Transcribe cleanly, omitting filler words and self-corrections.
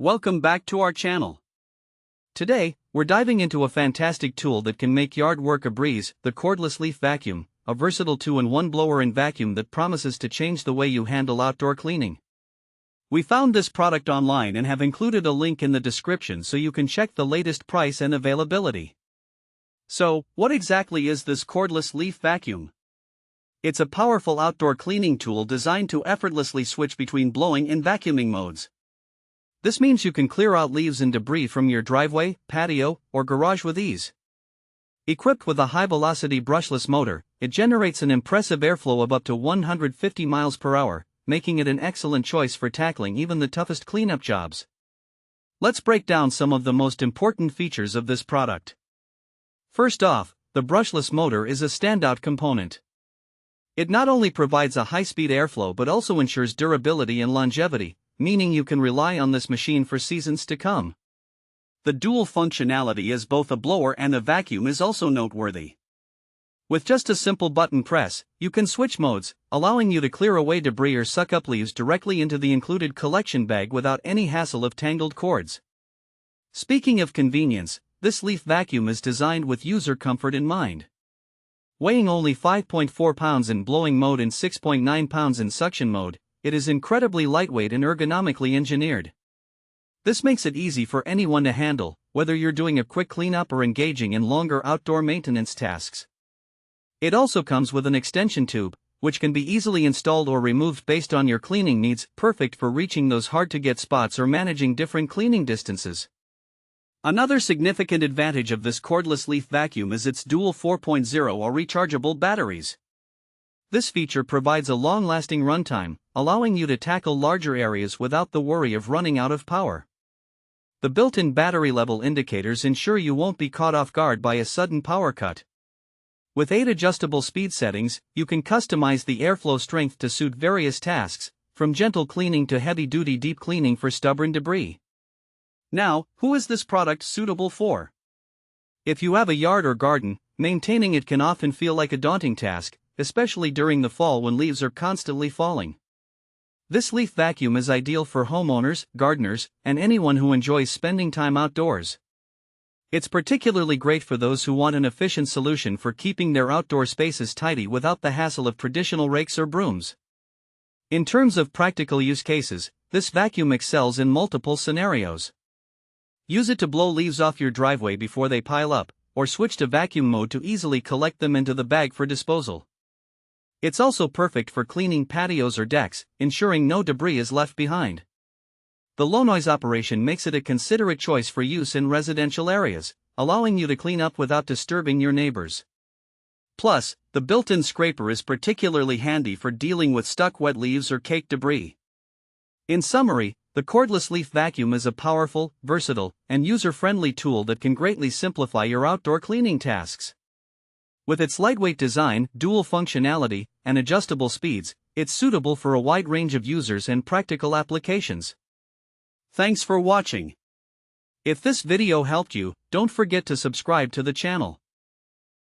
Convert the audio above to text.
Welcome back to our channel. Today, we're diving into a fantastic tool that can make yard work a breeze, the Cordless Leaf Vacuum, a versatile 2-in-1 blower and vacuum that promises to change the way you handle outdoor cleaning. We found this product online and have included a link in the description so you can check the latest price and availability. So, what exactly is this Cordless Leaf Vacuum? It's a powerful outdoor cleaning tool designed to effortlessly switch between blowing and vacuuming modes. This means you can clear out leaves and debris from your driveway, patio, or garage with ease. Equipped with a High Velocity Brushless Motor, it generates an impressive airflow of up to 150 miles per hour, making it an excellent choice for tackling even the toughest cleanup jobs. Let's break down some of the most important features of this product. First off, the brushless motor is a standout component. It not only provides a high-speed airflow but also ensures durability and longevity, meaning you can rely on this machine for seasons to come. The dual functionality as both a blower and a vacuum is also noteworthy. With just a simple button press, you can switch modes, allowing you to clear away debris or suck up leaves directly into the included collection bag without any hassle of tangled cords. Speaking of convenience, this leaf vacuum is designed with user comfort in mind. Weighing only 5.4 pounds in blowing mode and 6.9 pounds in suction mode, it is incredibly lightweight and ergonomically engineered. This makes it easy for anyone to handle, whether you're doing a quick cleanup or engaging in longer outdoor maintenance tasks. It also comes with an extension tube, which can be easily installed or removed based on your cleaning needs, perfect for reaching those hard-to-get spots or managing different cleaning distances. Another significant advantage of this cordless leaf vacuum is its dual 4.0 or rechargeable batteries. This feature provides a long-lasting runtime, allowing you to tackle larger areas without the worry of running out of power. The built-in battery level indicators ensure you won't be caught off guard by a sudden power cut. With 8 adjustable speed settings, you can customize the airflow strength to suit various tasks, from gentle cleaning to heavy-duty deep cleaning for stubborn debris. Now, who is this product suitable for? If you have a yard or garden, maintaining it can often feel like a daunting task, especially during the fall when leaves are constantly falling. This leaf vacuum is ideal for homeowners, gardeners, and anyone who enjoys spending time outdoors. It's particularly great for those who want an efficient solution for keeping their outdoor spaces tidy without the hassle of traditional rakes or brooms. In terms of practical use cases, this vacuum excels in multiple scenarios. Use it to blow leaves off your driveway before they pile up, or switch to vacuum mode to easily collect them into the bag for disposal. It's also perfect for cleaning patios or decks, ensuring no debris is left behind. The low noise operation makes it a considerate choice for use in residential areas, allowing you to clean up without disturbing your neighbors. Plus, the built-in scraper is particularly handy for dealing with stuck wet leaves or caked debris. In summary, the cordless leaf vacuum is a powerful, versatile, and user-friendly tool that can greatly simplify your outdoor cleaning tasks. With its lightweight design, dual functionality, and adjustable speeds, it's suitable for a wide range of users and practical applications. Thanks for watching. If this video helped you, don't forget to subscribe to the channel.